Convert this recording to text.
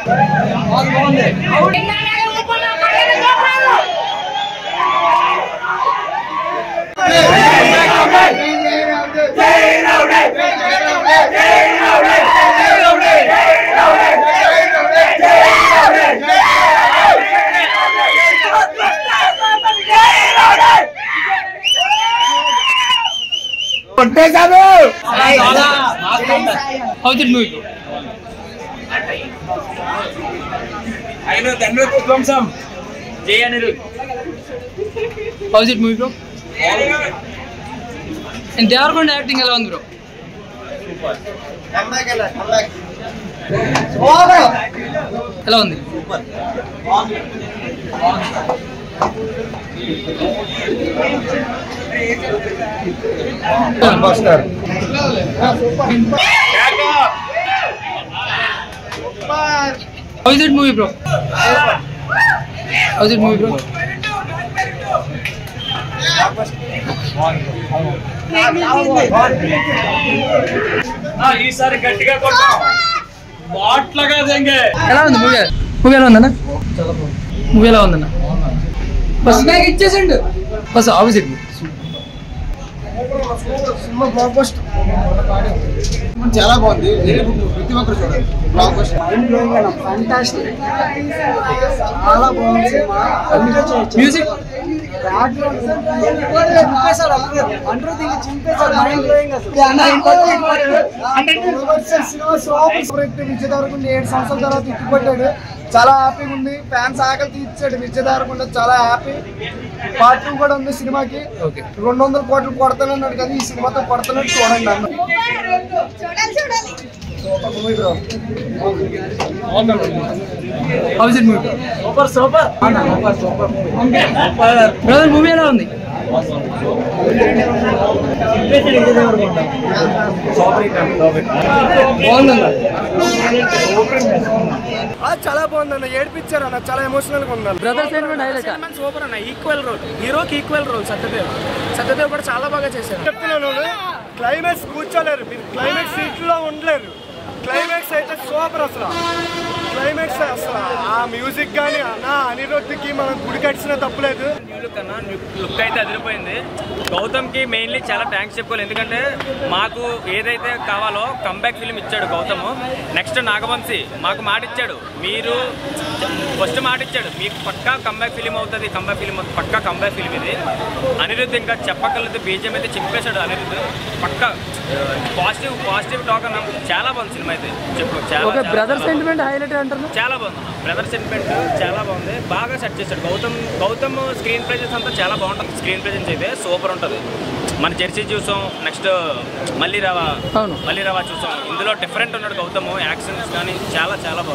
How did movie? I know Tanvir from some Jay Anirudh. How is it movie, bro? And they are going to acting along, bro. Super. Come back. Hello, Andy. Super. Buster. How is it movie, bro? How is it movie, bro? ఈసారి గట్టిగా కొట్టాం bat లాగా దేంగే ఎలా ఉంది movie? Movie ఎలా ఉందన్న? Movie ఎలా ఉందన్న? బస్ బ్యాగ్ ఇచ్చేసిండు. బస్ ఆపోజిట్ సినిమా బ్లాక్ బస్టర్ చాలా బాగుంది. ప్రతి ఒక్కరు చూడండి. బ్లాక్ బస్టర్ మైండ్ బ్లోయింగ్ అన్న ఫ్యాంటాస్టిక్. చాలా బాగుంది సినిమా. మ్యూజిక్ విజయదారకుండా 7 సంవత్సరాల తర్వాత ఇట్టుపట్టాడు. చాలా హ్యాపీగా ఉంది. ఫ్యాన్స్ ఆకలి తీర్చాడు విజయదారకుండా. చాలా హ్యాపీ. పార్ట్ 2 కూడా ఉంది సినిమాకి. 200 కోట్లు కొడతానన్నాడు కదా, ఈ సినిమాతో కొడతానని చూడండి అన్న. How is it movie? Super brother movie ఎలా ఉంది? చాలా బాగుందన్న. ఏడిపించారు అన్న. చాలా ఎమోషనల్ గా ఉందన్న. Brother sentiment highlight. సూపర్ అన్న. ఈక్వల్ రోల్, హీరోకి ఈక్వల్ రోల్. సత్యదేవ్ కూడా చాలా బాగా చేశారు. చెప్తున్నాను, క్లైమాక్స్ కూర్చోలేరు మీరు. క్లైమాక్స్ సీట్లో ఉండలేరు. క్లైమాక్స్ అయితే సూపర్. అసలు క్లైమాక్స్ అసలు ఆ మ్యూజిక్ కానీ అన్న అనిరుద్ధ్కి మనం గుడి కట్టిన తప్పులేదు. లుక్ అయితే అదిరిపోయింది. గౌతమ్ కి మెయిన్లీ చాలా థ్యాంక్స్ చెప్పుకోవాలి. ఎందుకంటే మాకు ఏదైతే కావాలో కంబ్యాక్ ఫిల్మ్ ఇచ్చాడు గౌతమ్. నెక్స్ట్ నాగవంశీ మాకు మాట ఇచ్చాడు. మీరు ఫస్ట్ మాట ఇచ్చాడు, మీకు పక్కా కంబ్యాక్ ఫిల్మ్ అవుతుంది. పక్కా కంబ్యాక్ ఫిల్మ్ ఇది. అనిరుద్ధ్ ఇంకా చెప్పగలదు. బీజం అయితే చింపేశాడు అనిరుద్ధ్. పక్కా పాజిటివ్ టాక్ అన్న. చాలా బాగుంది సినిమా అయితే. చెప్పు చాలా బ్రదర్ సెంటిమెంట్ హైలైట్ అంటారు. చాలా బాగుంది. బ్రదర్ సెంటిమెంట్ చాలా బాగుంది. బాగా సెట్ చేశాడు గౌతమ్. స్క్రీన్ ప్రెజెన్స్ అంతా చాలా బాగుంటుంది. స్క్రీన్ ప్రెజెన్స్ అయితే సూపర్ ఉంటుంది. మన జెర్సీ చూసాం, నెక్స్ట్ మళ్ళీ రావా చూసాం. ఇందులో డిఫరెంట్ ఉన్నాడు గౌతమ్. యాక్షన్స్ కానీ చాలా బాగుంది.